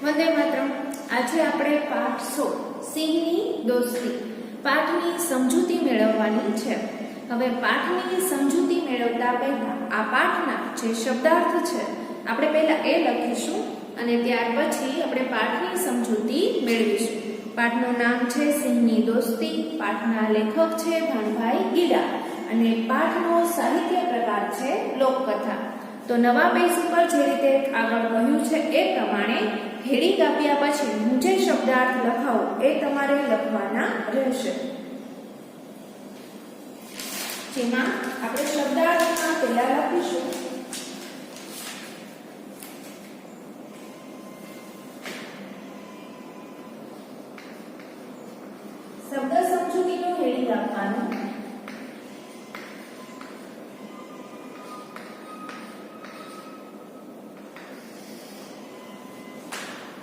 વંદે માતરમ. આજે આપણે પાઠ 16 સિંહની દોસ્તી પાઠની સમજૂતી મેળવવાની છે. હવે પાઠની સમજૂતી મેળવતા પહેલા આ પાઠના જે શબ્દાર્થ છે આપણે પહેલા એ લખીશું અને ત્યાર પછી આપણે પાઠની સમજૂતી મેળવીશું. પાઠનું નામ છે સિંહની દોસ્તી. પાઠના લેખક છે ભાણભાઈ ગીડા અને પાઠનો સાહિત્ય પ્રકાર છે લોકકથા. તો નવા પેજ ઉપર જે રીતે આગળ કહ્યું છે એ પ્રમાણે હેડિંગ આપ્યા પછી હું જે શબ્દાર્થ લખાવું એ તમારે લખવાના રહેશે. જેમાં આપણે શબ્દાર્થમાં પહેલા લખીશું શબ્દ સમજૂતીનું હેડિંગ આપવાનું.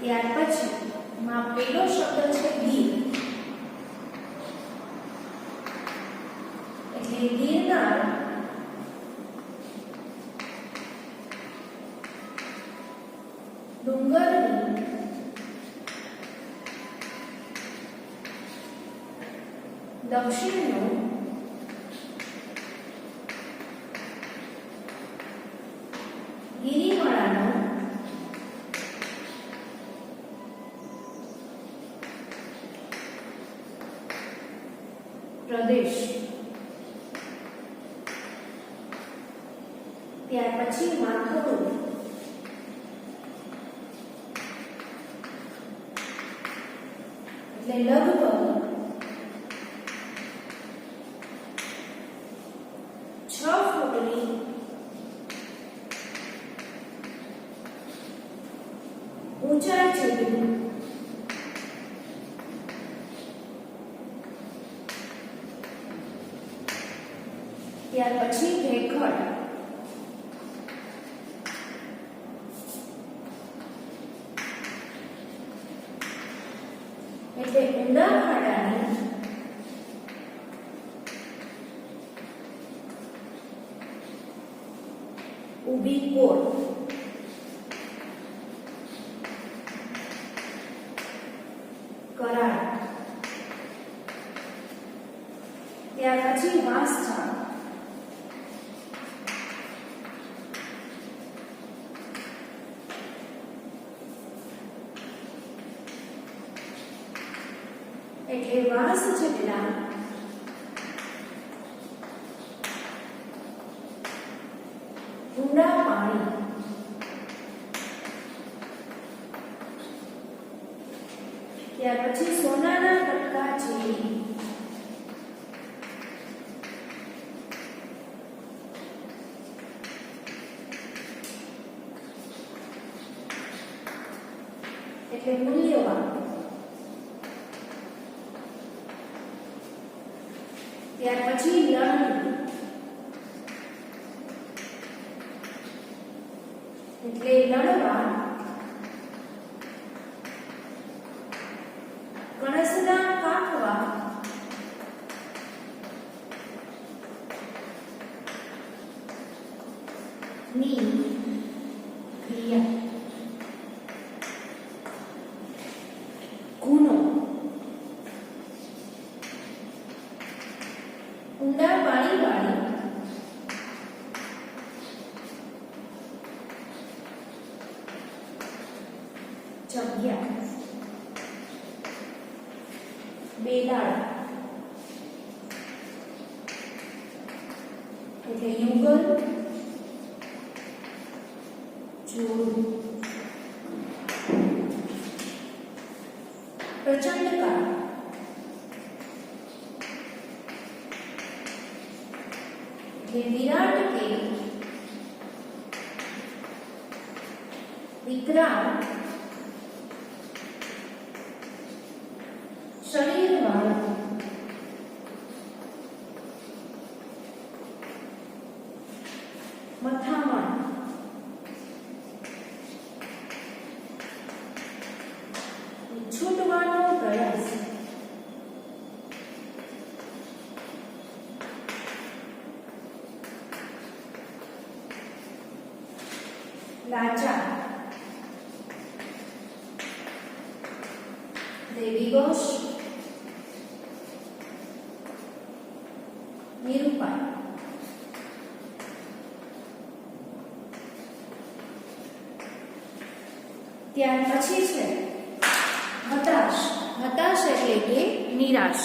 ત્યાર પછી માં પહેલો શબ્દ છે ગીર, એટલે ગીરનાર. ડુંગરની દક્ષિણનો ગિરિમાળાનો પ્રદેશ. ત્યાર પછી માથું, એટલે લગભગ 6 ફૂટની ઊંચાઈ જેટલું ત્યાર પછી ભેખડ, એટલે ઊંડા ખાડાની ઊભી કોર. કરાર. ત્યાર પછી વાંસઝાડ, એટલે વાંસ જેટલા ઊંડા પાણી. ત્યાર પછી સોનાના કટકા જેવી એટલે મૂલ્યવાન. ત્યાર પછી લણણી, એટલે લણવા. કણસના કાઢવા, ની ક્રિયા. ગુનો, ઊંડા પાણી વાળી જગ્યા. બેલાળ, એટલે યુગલ જોડું. પ્રચંડકાળ, એટલે વિરાટ કે વિકરાળ શરીરવાળું. મથામણ, છૂટવાનો પ્રયાસ. લાચાર, દિવસ, નિરૂપાય. ત્યાર પછી છે હતાશ. હતાશ એટલે કે નિરાશ.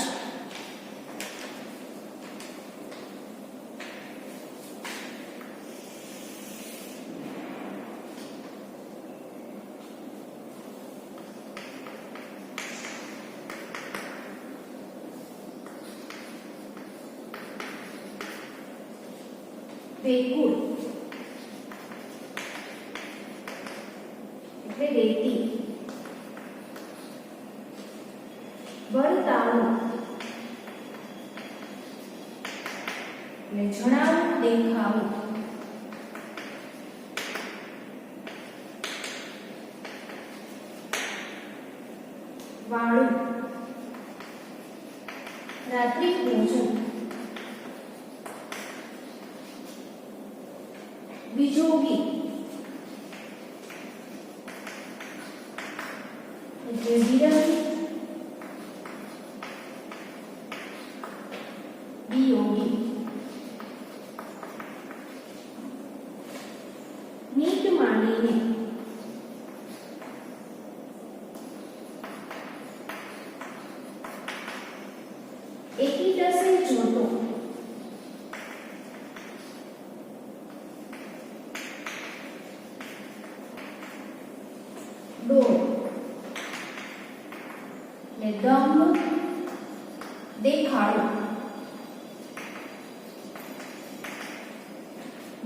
વેકુળ એટલે રેતી. વર્તાવું એટલે જણાવું, દેખાવું. વાળું રાત્રિ ભોજન. બીજોગી એટલે વિરહી, વિયોગી. નીટ માંડીને એકી ટસે જોતો. ડોળ એટલે દંભ, દેખાડો.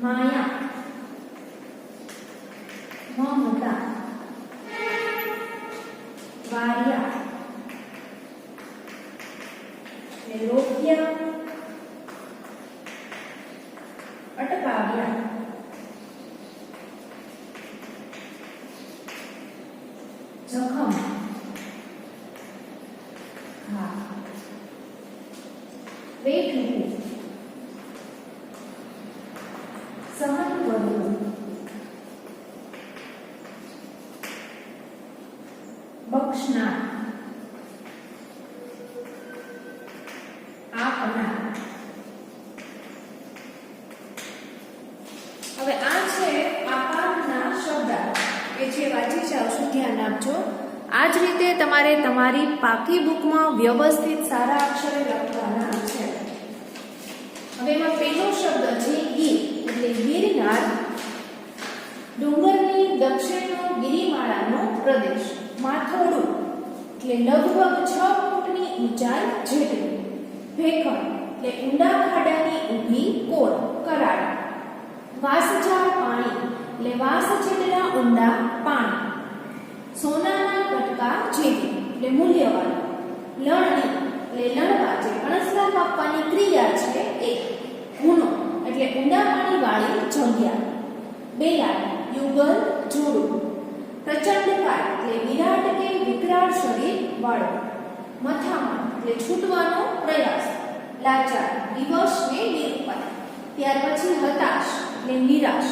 માયા મમતા. વાર્યા એટલે રોક્યા, અટકાવ્યા. જખમ હા. વેઠવું સહન કરવું. બક્ષનાર આપનાર. હવે આ છે આ પાઠના શબ્દાર્થ કે જે વાંચી જાવશું, ધ્યાન આપજો. આ જ રીતે તમારે તમારી પાકી બુકમાં વ્યવસ્થિત સારા અક્ષરે લખવાના છે. હવે એમાં પહેલો શબ્દ છે ગીર એટલે ગિરનાર. ડુંગરની દક્ષિણનો ગિરિમાળાનો પ્રદેશ. માથોડું એટલે લગભગ 6 ફૂટની ઊંચાઈ જેટલું. ભેખડ એટલે ઊંડા ખાડાની ઊભી કોર, કરાડ. વાસજાળ પાણી એટલે વાસ જેટલા ઊંડા પાણી. સોનાના કટકા જેવી એટલે મૂલ્યવાન. લણણી એટલે લણવા જે અણસરા કાપવાની ક્રિયા છે એ. ગુનો એટલે ઊંડા પાણી વાળી જગ્યા. બેલાડ યુગલ, જોડું. પ્રચંડકાય એટલે વિરાટ કે વિકરાળ શરીર વાળો. મથામણ એટલે છૂટવાનો પ્રયાસ. લાચાર દિવસ ને નિરૂપાય. ત્યાર પછી હતાશ એટલે નિરાશ.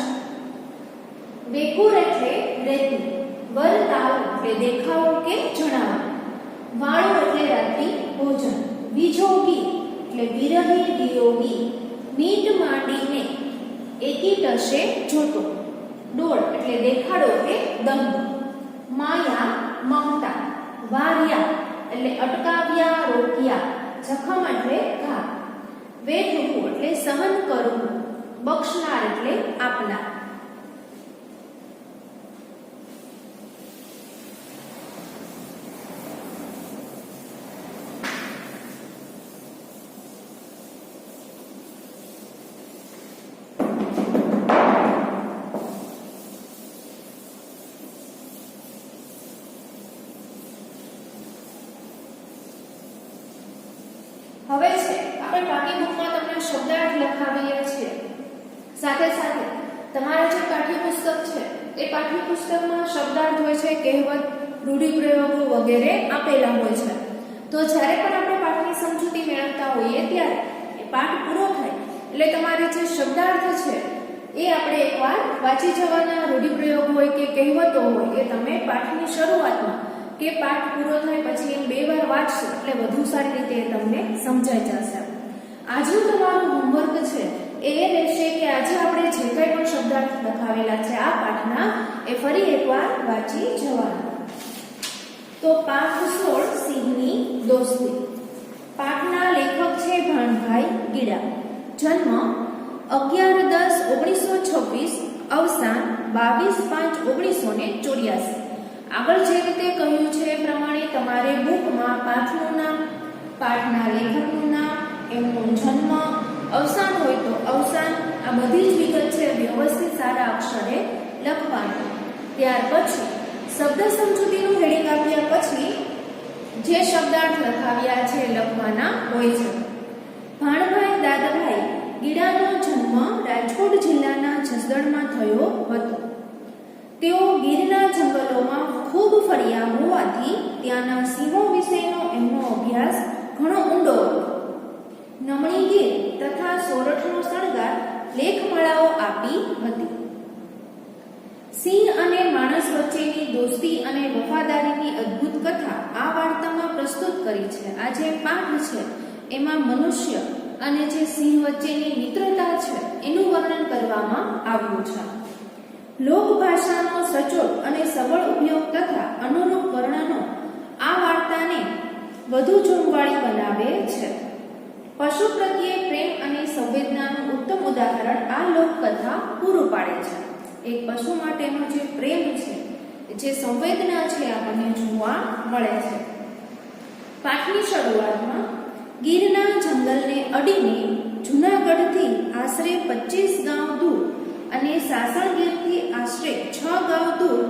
વેકુળ એટલે રેતી. વર્તાવ એટલે દેખાવો કે જણાવો. વાળો એટલે રાત્રિ ભોજન. વિજોગી એટલે વિરહી, વિયોગી. મીટ માંડીને એકી ટસે જોતો. ડોળ એટલે દેખાડો કે દંભ. માયા મમતા. વાર્યા એટલે અટકાવ્યા, રોક્યા. જખમ એટલે ઘા. વેઠવું એટલે સહન કરવું. બક્ષનાર એટલે આપનાર. હવે છે આપણે પાકી બુકમાં તમને શબ્દાર્થ લખાવીએ છીએ. સાથે સાથે તમારા જે પાઠ્યપુસ્તક છે એ પાઠ્યપુસ્તકમાં શબ્દાર્થ હોય છે, કહેવત, રૂઢિપ્રયોગો વગેરે આપેલા હોય છે. તો જ્યારે પણ આપણે પાઠની સમજૂતી મેળવતા હોઈએ ત્યારે એ પાઠ પૂરો થાય એટલે તમારે જે શબ્દાર્થ છે એ આપણે એકવાર વાંચી જવાના. રૂઢિપ્રયોગ હોય કે કહેવતો હોય એ તમે પાઠની શરૂઆતમાં કે પાઠ પૂરો થાય પછી એમ 2 વાર વાંચશો એટલે વધુ સારી રીતે તમને સમજાઈ જશે. આજનું તમારું હોમવર્ક છે એ રહેશે કે આજે આપણે જે કંઈ પણ શબ્દાર્થ લખાવેલા છે આ પાઠના એ ફરી એકવાર વાંચી જવાના. તો પાઠ 16 સિંહની દોસ્તી. પાઠના લેખક છે ભાણભાઈ ગીડા. જન્મ 11/10/1926, અવસાન 22/5/1984. આગળ જે રીતે કહ્યું છે એ પ્રમાણે તમારે બુકમાં પાઠનું નામ, પાઠના લેખકનું નામ, એમનો જન્મ, અવસાન હોય તો અવસાન, આ બધી જ વિગત છે વ્યવસ્થિત સારા અક્ષરે લખવાની. ત્યાર પછી શબ્દ સમજૂતીનું હેડિંગ આપ્યા પછી જે શબ્દાર્થ લખાવ્યા છે લખવાના હોય છે. ભાણભાઈ દાદાભાઈ ગીડાનો જન્મ રાજકોટ જિલ્લાના જસદણમાં થયો હતો. તેઓ ગીરના જંગલોમાં ખૂબ ફર્યા હોવાથી ત્યાંના સિંહો વિશેનો એમનો અભ્યાસ ઘણો ઊંડો હતો. નમણી ગીર તથા સોરઠનો શણગાર લેખમાળાઓ આપી હતી. સિંહ અને માણસ વચ્ચેની દોસ્તી અને વફાદારીની અદ્ભુત કથા આ વાર્તામાં પ્રસ્તુત કરી છે. આ જે પાઠ છે એમાં મનુષ્ય અને જે સિંહ વચ્ચેની મિત્રતા છે એનું વર્ણન કરવામાં આવ્યું છે. લોકભાષાનો સચોટ અને સબળ ઉપયોગ તથા અનુરૂપ વર્ણનો આ વાર્તાને વધુ જોમવાળી બનાવે છે. પશુ પ્રત્યે પ્રેમ અને સંવેદનાનું ઉત્તમ ઉદાહરણ આ લોકકથા પૂરું પાડે છે. એક પશુ માટેનો જે પ્રેમ છે, જે સંવેદના છે આપણને જોવા મળે છે. પાઠની શરૂઆતમાં ગીરના જંગલને અડીને જૂનાગઢથી આશરે 25 ગામ દૂર અને સાસણગીરથી આશરે 6 ગામ દૂર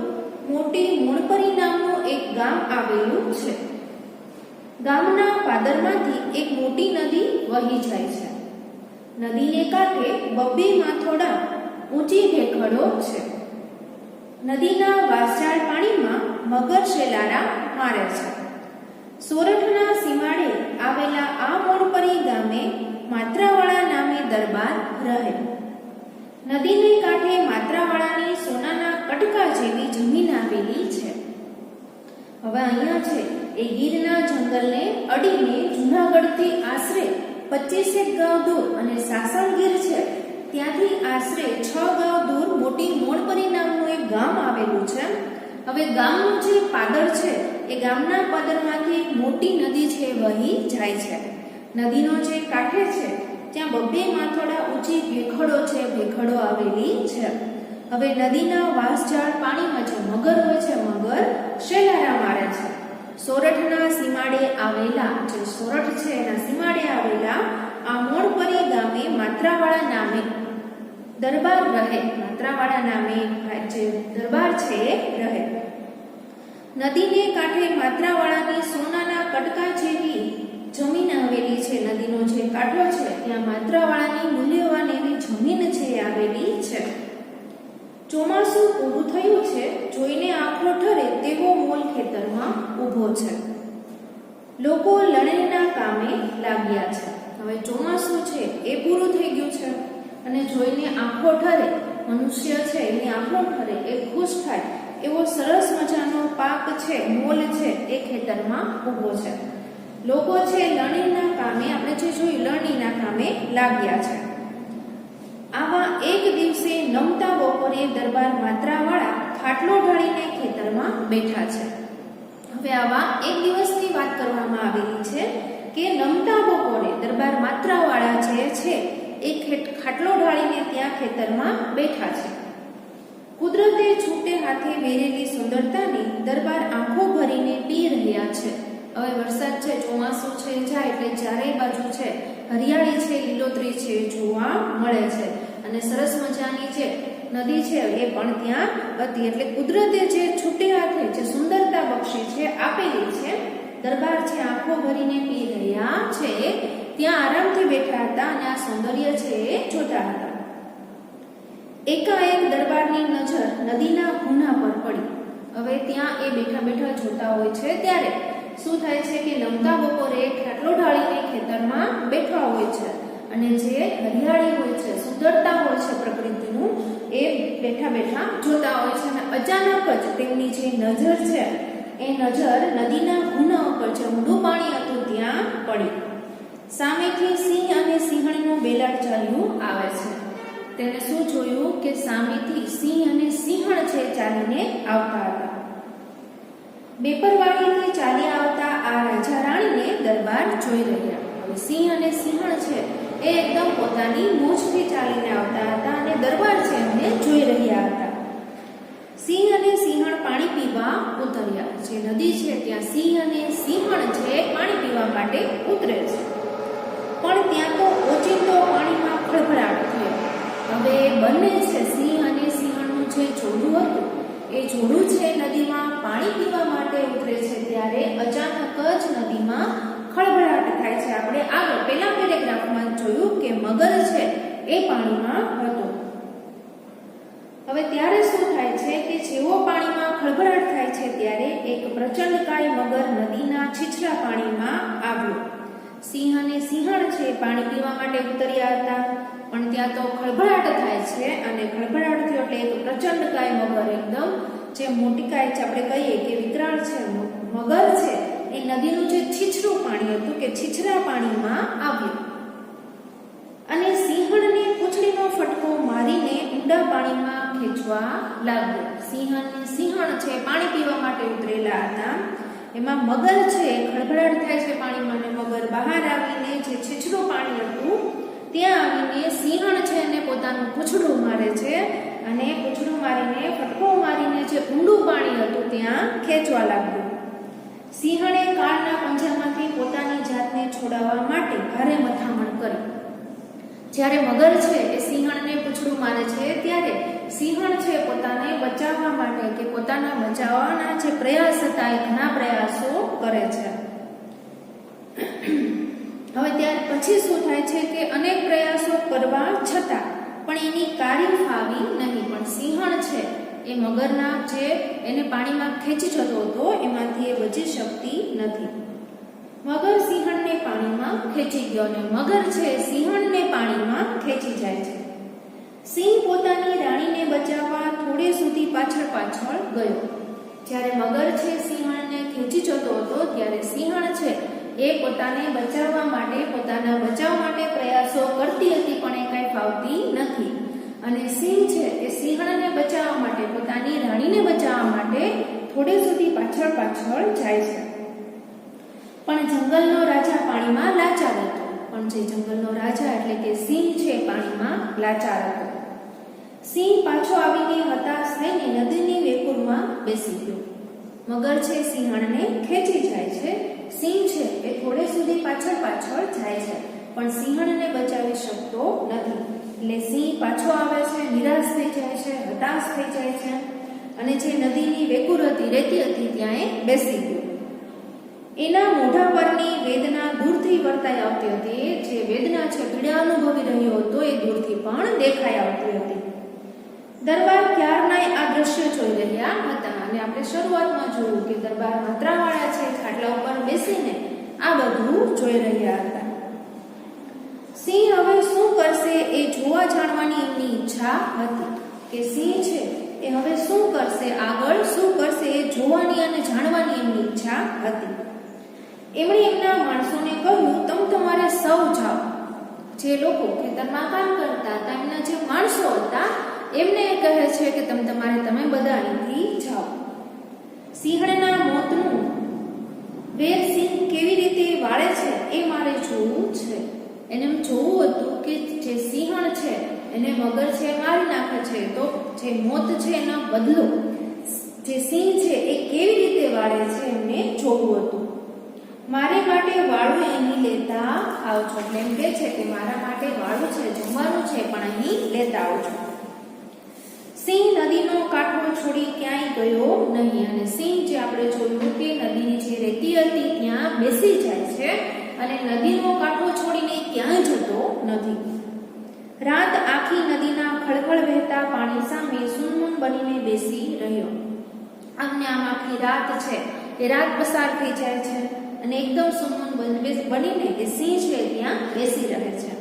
મોટી મૂળપરી નામનું એક ગામ આવેલું છે. ગામના પાદરમાંથી એક મોટી નદી વહી જાય છે. નદીને કાંઠે 2 માથોડા ઊંચી ભેખડો છે. નદીના વાસજાળ પાણીમાં મગર શેલારા મારે છે. સોરઠના સીમાડે આવેલા આ મૂળપરી ગામે માત્રાવાળા નામે દરબાર રહે. નદીને કાંઠે માત્રાવાળાની સોનાના કટકા જેવી જમીન આવેલી છે. હવે અહીંયા છે એ ગીરના જંગલને અડીને જૂનાગઢથી આશરે 25 ગાંવ દૂર અને સાસણગીર છે ત્યાંથી આશરે 6 ગાંવ દૂર મોટી મોણપરી નામનું એક ગામ આવેલું છે. હવે ગામનું જે પાદર છે એ ગામના પાદરમાંથી મોટી નદી છે વહી જાય છે. નદીનો જે કાંઠે છે ત્યાં 2 માથોડા ઊંચી ભેખડો છે, ભેખડો આવેલી છે. હવે નદીના વાસજાળ પાણીમાં જે મગર હોય છે, મગર શેલારા મારે છે. સોરઠના સીમાડે આવેલા, જે સોરઠ છે એના સીમાડે આવેલા આ મોણપરી ગામે માત્રાવાળા નામે દરબાર રહે. માત્રાવાળા નામે જે દરબાર છે એ રહે. નદીને કાંઠે માત્રાવાળાની સોનાના કટકા જેવી જમીન આવેલી છે. નદીનો જે કાંઠો છે ત્યાં માત્રાવાળાની મૂલ્યવાન એવી જમીન છે આવેલી છે. ચોમાસું પૂરું થયું છે, જોઈને આંખો ઠરે તેવો મોલ ખેતરમાં ઊભો છે. લોકો લણણીના કામે લાગ્યા છે. હવે ચોમાસું છે એ પૂરું થઈ ગયું છે અને જોઈને આંખો ઠરે, મનુષ્ય છે એની આંખો ઠરે, એ ખુશ થાય એવો સરસ મજાનો પાક છે, મોલ છે એ ખેતરમાં ઊભો છે. લોકો છે લણણીના કામે, આપણે જે જોયું લણણીના કામે લાગ્યા છે. આવા એક દિવસે નમતા બપોરે દરબાર માત્રાવાળા ખાટલો ઢાળીને ખેતરમાં બેઠા છે. હવે આવા એક દિવસની વાત કરવામાં આવેલી છે કે નમતા બપોરે દરબાર માત્રાવાળા જે છે એ ખાટલો ઢાળીને ત્યાં ખેતરમાં બેઠા છે. કુદરતે છૂટે હાથે વેરેલી સુંદરતાની દરબાર આંખો ભરીને પી રહ્યા છે. હવે વરસાદ છે, ચોમાસું છે જાય એટલે ચારેય બાજુ છે હરિયાળી છે, લીલોતરી છે જોવા મળે છે અને સરસ મજાની જે નદી છે એ પણ ત્યાં હતી. એટલે કુદરતે જે છૂટે હાથે જે સુંદરતા બક્ષી છે આપેલી છે, દરબાર છે આંખો ભરીને પી રહ્યા છે, ત્યાં આરામથી બેઠા હતા અને આ સૌંદર્ય છે એ જોતા હતા. એકાએક દરબારની નજર નદીના ખૂણા પર પડી. હવે ત્યાં એ બેઠા બેઠા જોતા હોય છે ત્યારે શું થાય છે કે નમતા બપોરે ખાટલો ઢાળીને ખેતરમાં બેઠા હોય છે અને જે હરિયાળી હોય છે, સુંદરતા હોય છે પ્રકૃતિનું, એ બેઠા બેઠા જોતા હોય છે અને અચાનક જ તેમની જે નજર છે એ નજર નદીના ગુના ઉપર જે ઊંડું પાણી હતું ત્યાં પડી. સામેથી સિંહ અને સિંહણનું બેલાડ ચાલ્યું આવે છે. તેને શું જોયું કે સામેથી સિંહ અને સિંહણ છે ચાલીને આવતા હતા. બેપરવાળીથી ચાલી આવતા આ રાજા રાણીને દરબાર જોઈ રહ્યા. હવે સિંહ અને સિંહણ છે એ એકદમ પોતાની મોજથી ચાલીને આવતા હતા અને દરબાર છે એમને જોઈ રહ્યા હતા. સિંહ અને સિંહણ પાણી પીવા ઉતર્યા. જે નદી છે ત્યાં સિંહ અને સિંહણ છે પાણી પીવા માટે ઉતરે છે. પણ ત્યાં તો ઓચિંતો પાણીમાં ખળભળાટ થયો. હવે બંને છે સિંહ અને સિંહણનું જે જોડું હતું એ જોડું છે નદીમાં પાણી પીવા માટે ઉતરે છે ત્યારે અચાનક જ નદીમાં ખળભળાટ થાય છે. આપણે આગળ પહેલા પેરેગ્રાફમાં જોયું કે મગર છે એ પાણીમાં હતો. હવે ત્યારે શું થાય છે કે જેવો પાણીમાં ખળભળાટ થાય છે ત્યારે એક પ્રચંડકાય મગર નદીના છીછરા પાણીમાં આવ્યો. સિંહ અને સિંહણ છે પાણી પીવા માટે ઉતર્યા હતા પણ ત્યાં તો ખળભળાટ થાય છે અને ખળભળાટ થયો એટલે એક પ્રચંડકાય મગર એકદમ જે મોટી કાય છે આપણે કહીએ કે વિકરાળ છે મગર છે એ નદીનું જે છીછરું પાણી હતું કે છીછરા પાણીમાં આવ્યું અને સિંહણને પૂંછડીનો ફટકો મારીને ઊંડા પાણીમાં ખેંચવા લાગ્યો. સિંહ અને સિંહણ છે પાણી પીવા માટે ઉતરેલા હતા. એમાં મગર છે ખળભળાટ થાય છે પાણીમાં અને મગર બહાર આવીને જે છીછરું પાણી હતું ત્યાં આવીને સિંહણ છે અને પોતાનું પૂંછડું મારે છે અને પૂંછડું મારીને ફટકો મારીને જે ઊંડું પાણી હતું ત્યાં ખેંચવા લાગ્યું. સિંહણે કાળના પંજામાંથી પોતાની જાતને છોડાવવા માટે ભારે મથામણ કરી. જ્યારે મગર છે એ સિંહણને પૂંછડું મારે છે ત્યારે સિંહણ છે પોતાને બચાવવા માટે કે પોતાના બચાવવાના જે પ્રયાસ હતા એ ઘણા પ્રયાસો કરે છે. હવે ત્યાર પછી શું થાય છે કે અનેક પ્રયાસો કરવા છતાં પણ એની કાર્ય ફાવી નહીં. પણ સિંહણ છે એ મગરના જે એને પાણીમાં ખેંચી જતો હતો એમાંથી એ બચી શકતી નથી. મગર સિંહણને પાણીમાં ખેંચી ગયો અને મગર છે સિંહણને પાણીમાં ખેંચી જાય છે. સિંહ પોતાની રાણીને બચાવવા થોડે સુધી પાછળ ગયો. જ્યારે મગર છે સિંહણને ખેંચી જતો હતો ત્યારે સિંહણ છે એ પોતાને બચાવવા માટે પોતાના બચાવ માટે પ્રયાસો કરતી હતી પણ એ કંઈ ફાવતી નથી અને સિંહ છે એ સિંહણને બચાવવા માટે પોતાની રાણીને બચાવવા માટે થોડે સુધી પાછળ જાય છે. પણ જંગલનો રાજા પાણીમાં લાચાર હતો. પણ જે જંગલનો રાજા એટલે કે સિંહ છે પાણીમાં લાચાર હતો. સિંહ પાછો આવીને હતાશ થઈને નદીની વેકુરમાં બેસી ગયો. મગર છે સિંહણને ખેંચી જાય છે. સિંહ છે એ થોડે સુધી પાછળ જાય છે પણ સિંહણને બચાવી શકતો નથી. એટલે સિંહ પાછો આવે છે, નિરાશ થઈ જાય છે, હતાશ થઈ જાય છે અને જે નદીની વેકુર હતી રેતી હતી ત્યાં એ બેસી ગયો. એના મોઢા પરની વેદના દૂરથી વર્તાઈ આવતી હતી. જે વેદના છે પીડા અનુભવી રહ્યો હતો એ દૂરથી પણ દેખાઈ આવતી હતી. દરબાર ક્યારનાય આ દ્રશ્ય જોઈ રહ્યા હતા અને આપણે શરૂઆતમાં જોયું કે દરબાર માત્રાવાળા છે ખાટલા ઉપર બેસીને આ બધું જોઈ રહ્યા હતા. સિંહ હવે શું કરશે એ જોવા જાણવાની એમની ઈચ્છા હતી કે સિંહ છે એ હવે શું કરશે, આગળ શું કરશે એ જોવાની અને જાણવાની એમની ઈચ્છા હતી. એમણે એમના માણસોને કહ્યું, તમારે સૌ જાઓ. જે લોકો ખેતરમાં કામ કરતા હતા એમના જે માણસો હતા એમને કહે છે કે તમે બધા અહીંથી જાઓ. સિંહણના મોતનું વેર સિંહ કેવી રીતે વાળે છે એ મારે જોવું છે. એને એમ જોવું હતું કે જે સિંહણ છે એને મગર છે મારી નાખે છે તો જે મોત છે એનો બદલો જે સિંહ છે એ કેવી રીતે વાળે છે એમને જોવું હતું. મારે માટે વાળું અહીં લેતા આવજો. એટલે એમ કહે છે કે મારા માટે વાળું છે, જમવાનું છે પણ અહીં લેતા આવજો. સિંહ નદીનો કાંઠો છોડી ક્યાંય ગયો નહીં અને સિંહ જે આપણે જોયું કે નદીની જે રેતી હતી ત્યાં બેસી જાય છે અને નદીનો કાંઠો છોડીને ક્યાંય જતો નથી. રાત આખી નદીના ખળખળ વહેતા પાણી સામે સુનમુન બનીને બેસી રહ્યો. આમને આમ આખી રાત છે એ રાત પસાર થઈ જાય છે અને એકદમ સુનમુન બનીને એ સિંહ છે ત્યાં બેસી રહે છે.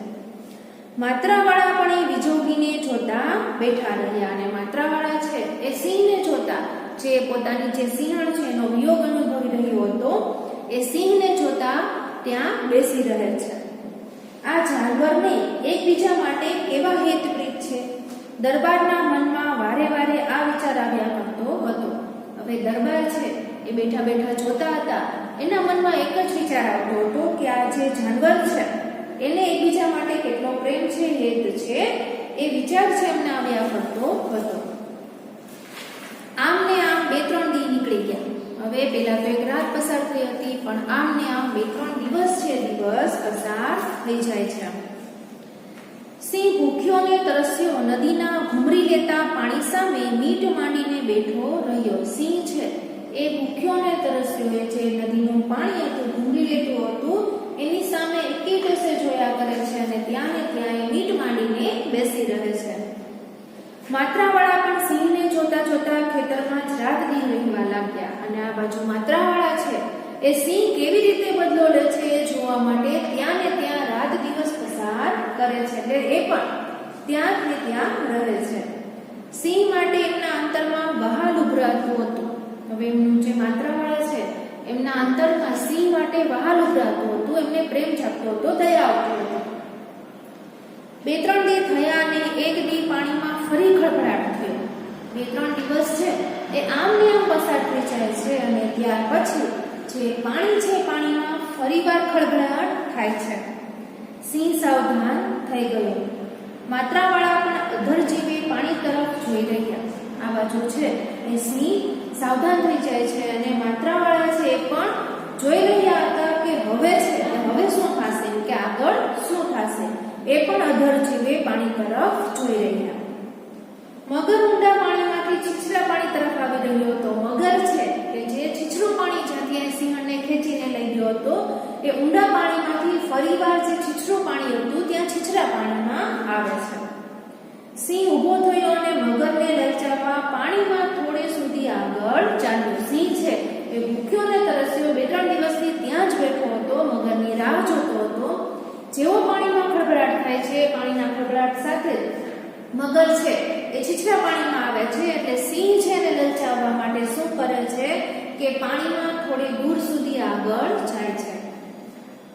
માત્રાવાળા પણ એ વિજોગીને જોતા બેઠા રહ્યા અને માત્રાવાળા છે એ સિંહને જોતા જે પોતાની જે સિંહણ છે એનો વિયોગ અનુભવી રહ્યો હતો એ સિંહને જોતા ત્યાં બેસી રહે છે. આ જાનવરને એકબીજા માટે કેવા હિતપ્રીત છે. દરબારના મનમાં વારે વારે આ વિચાર આવ્યા કરતો હતો. હવે દરબાર છે એ બેઠા બેઠા જોતા હતા. એના મનમાં એક જ વિચાર આવતો હતો કે આ જે જાનવર છે એને એકબીજા માટે કેટલો પ્રેમ છે, હેત છે, એ વિચાર છે એમને આવ્યા કરતો હતો. આમ ને આમ 2-3 દી નીકળી ગયા. હવે પેલા તો એક રાત પસાર થઈ હતી, પણ આમ ને આમ 2-3 દિવસ છે દિવસ પસાર થઈ જાય છે. સિંહ ભૂખ્યો ને તરસ્યો નદીના ઘૂમરી લેતા પાણી સામે મીટ માંડીને બેઠો રહ્યો. સિંહ છે એ ભૂખ્યો ને તરસ્યો, એ જે નદીનું પાણી હતું ઘૂમરી લેતું હતું એની સામે એકી ટસે જોયા કરે છે અને ત્યાં ને ત્યાં એ મીટ માંડીને બેસી રહે છે. માત્રાવાળા પણ સિંહને જોતા જોતા ખેતરમાં જ રાત દી રહેવા લાગ્યા અને આ બાજુ માત્રાવાળા છે એ સિંહ કેવી રીતે બદલો લે છે એ જોવા માટે ત્યાં ને ત્યાં રાત દિવસ પસાર કરે છે. એટલે એ પણ ત્યાં ને ત્યાં રહે છે. સિંહ માટે એમના અંતરમાં બહાલ ઉભરાતું હતું. હવે એમનું જે માત્રાવાળા છે એમના અંતરમાં સિંહ માટે બહાલ ઉભરાતું હતું, એમને પ્રેમ જાગતો હતો, દયા આવતી હતી. 2-3 દી થયા અને એક દી પાણીમાં ફરી ખળભળાટ થયો. 2-3 દિવસ છે એ આમ ને આમ પસાર થઈ જાય છે અને ત્યાર પછી જે પાણી છે પાણીમાં ફરીવાર ખળભળાટ થાય છે. સિંહ સાવધાન થઈ ગયો. માત્રાવાળા પણ અધર જીવે પાણી તરફ જોઈ રહ્યા. આ બાજુ છે એ સિંહ સાવધાન થઈ જાય છે અને માત્રાવાળા છે એ પણ જોઈ રહ્યા હતા કે હવે છે હવે શું થશે, કે આગળ શું થશે. એ પણ અધર જીવે પાણી તરફ જોઈ રહ્યા. મગર ઊંડા પાણીમાંથી છીછરા પાણી તરફ આવી રહ્યો હતો. મગર છે કે જે છીછરું પાણી જ્યાંથી સિંહણને ખેંચીને લઈ ગયો હતો એ ઊંડા પાણીમાંથી ફરીવાર જે છીછરું પાણી હતું ત્યાં છીછરા પાણીમાં આવે છે. સિંહ ઊભો થયો અને મગરને લલચાવવા પાણીમાં થોડે સુધી આગળ ચાલ્યો. સિંહ છે એ ભૂખ્યો ને તરસ્યો 2-3 દિવસથી ત્યાં જ બેઠો હતો, મગરની રાહ જોતો હતો. જેવો પાણીમાં ખળભળાટ થાય છે, પાણીના ખળભળાટ સાથે મગર છે એ છીછરા પાણીમાં આવે છે એટલે સિંહ છે એને લલચાવવા માટે શું કરે છે કે પાણીમાં થોડી દૂર સુધી આગળ જાય છે.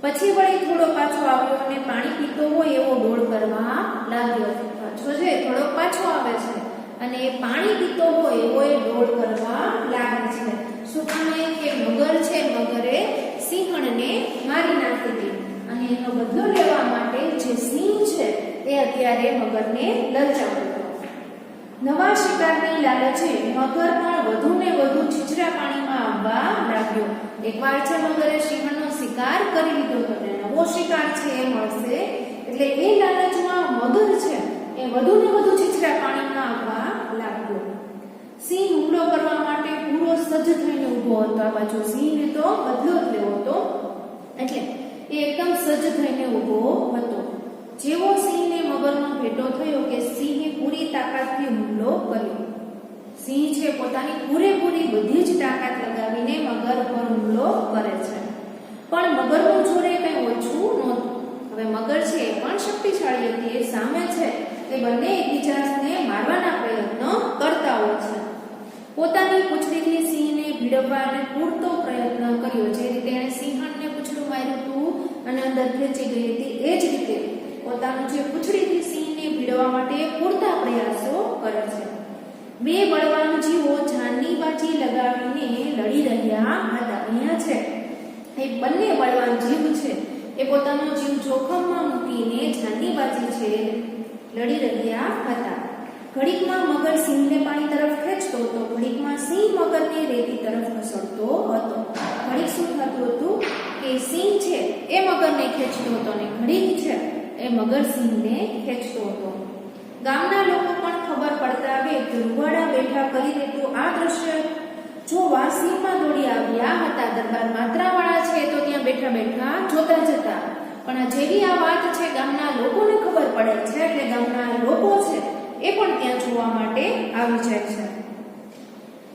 પછી વળી થોડો પાછો આવ્યો અને પાણી પીતો હોય એવો ડોળ કરવા લાગ્યો. પાછો છે થોડો પાછો આવે છે અને એ પાણી પીતો હોય એવો એ ડોળ કરવા લાગે છે. શું કામે કે મગર છે મગરે સિંહણને મારી નાખી દીધી અને એનો બદલો લેવા માટે જે સિંહ છે એ અત્યારે મગરને લલચાવતો હતો. નવા શિકારની લાલચે મગર પણ વધુ ને વધુ છીછરા પાણીમાં આવવા લાગ્યો. એકવાર છે મગરે સિંહણનો શિકાર કરી લીધો હતો અને નવો શિકાર છે એ મળશે એટલે એ લાલચમાં મગર છે એ વધુ ને વધુ છીછરા પાણીમાં આવવા લાગ્યો. સિંહ હુમલો કરવા માટે પૂરો સજ્જ થઈને ઊભો હતો. આ બાજુ સિંહને તો બદલો જ લેવો હતો એટલે એ એકદમ સજ્જ થઈને ઊભો હતો. જેવો સિંહને મગરનો ભેટો થયો કે સિંહે પૂરી તાકાતથી હુમલો કર્યો. સિંહ છે પોતાની પૂરેપૂરી બધી જ તાકાત લગાવીને મગર ઉપર હુમલો કરે છે, પણ મગરનું જોર કંઈ ઓછું નહોતું. હવે મગર છે એ પણ શક્તિશાળી હતી. એ સામે છે એ બંને એકબીજાને મારવાના પ્રયત્નો કરતા હોય છે. પોતાની પૂંછડીથી સિંહને ભીડવવાને પૂરતો પ્રયત્ન કર્યો. જે રીતે એણે સિંહણને પૂંછડું માર્યું હતું અને અંદર ખેંચી ગઈ હતી એ જ રીતે પોતાનું જે પૂંછડીથી સિંહને ભીડવા માટે પૂરતા પ્રયાસો કરે છે. 2 બળવાન જીવો જાનની બાજી લગાવીને લડી રહ્યા હતા. અહીંયા છે એ બંને બળવાન જીવ છે એ પોતાનો જીવ જોખમમાં મૂકીને જાનની બાજી છે લડી રહ્યા હતા. ઘડીકમાં મગર સિંહને પાણી તરફ ખેંચતો હતો, ઘડીકમાં સિંહ મગરને રેતી તરફ ખસેડતો હતો. ઘડીક શું થતું હતું કે સિંહ છે એ મગરને ખેંચતો હતો અને ઘડીક છે એ મગર સિંહને ખેંચતો હતો. ગામના લોકો પણ ખબર પડતા આવે કે રૂવાડા બેઠા કરી દેતું આ દ્રશ્ય જોવા સિંહમાં દોડી આવ્યા હતા. દરબાર માત્રાવાળા છે તો ત્યાં બેઠા બેઠા જોતા જતા, પણ જેવી આ વાત છે ગામના લોકોને ખબર પડે છે એટલે ગામના લોકો છે એ પણ ત્યાં જોવા માટે આવી જાય છે.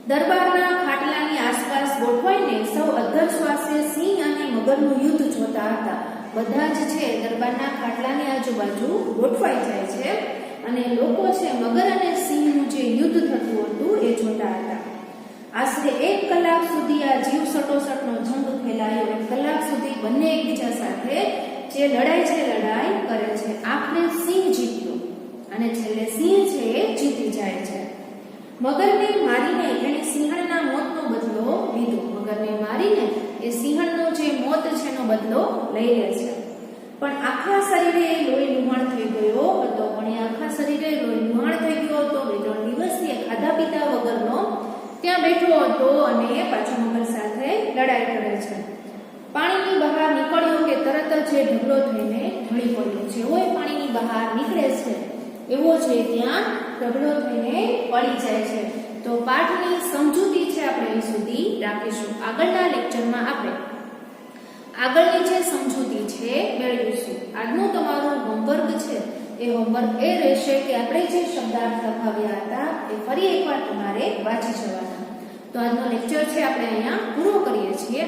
દરબારના ખાટલાની આસપાસ ગોઠવાઈને સૌ અધ્ધર શ્વાસે સિંહ અને મગરનું યુદ્ધ જોતા હતા. બધા જ છે દરબારના ખાટલાની આજુબાજુ ગોઠવાઈ જાય છે અને લોકો છે મગર અને સિંહનું જે યુદ્ધ થતું હતું એ જોતા હતા. આશરે 1 કલાક સુધી આ જીવ સટોસટનો જંગ ફેલાયો. 1 કલાક સુધી બંને એકબીજા સાથે જે લડાઈ કરે છે. આખરે સિંહ જીત્યો અને છેલ્લે સિંહ છે એ જીતી જાય છે. મગરને મારીને એણે સિંહણના મોતનો બદલો લીધો. મગરને મારીને એ સિંહણનો જે મોત છે એનો બદલો લઈ લે છે. પણ આખા શરીરે લોહી લુહાણ થઈ ગયો હતો. બે 3 દિવસથી ખાધા પીધા વગરનો ત્યાં બેઠો હતો અને પાછો મગર સાથે લડાઈ કરે છે. પાણીની બહાર નીકળ્યો કે તરત જ એ ઢગલો થઈને ઢળી પડ્યો. જેવો એ પાણીની બહાર નીકળે છે એવો છે ત્યાં ઢગલો થઈને પડી જાય છે. તો પાઠની સમજૂતી છે આપણે અહીં સુધી રાખીશું. આગળના લેક્ચરમાં આપણે આગળની જે સમજૂતી છે મેળવીશું. આજનું તમારું હોમવર્ક છે એ હોમવર્ક એ રહેશે કે આપણે જે શબ્દાર્થ લખાવ્યા હતા એ ફરી એકવાર તમારે વાંચી જવાના. તો આજનો લેક્ચર છે આપણે અહીંયા પૂરો કરીએ છીએ.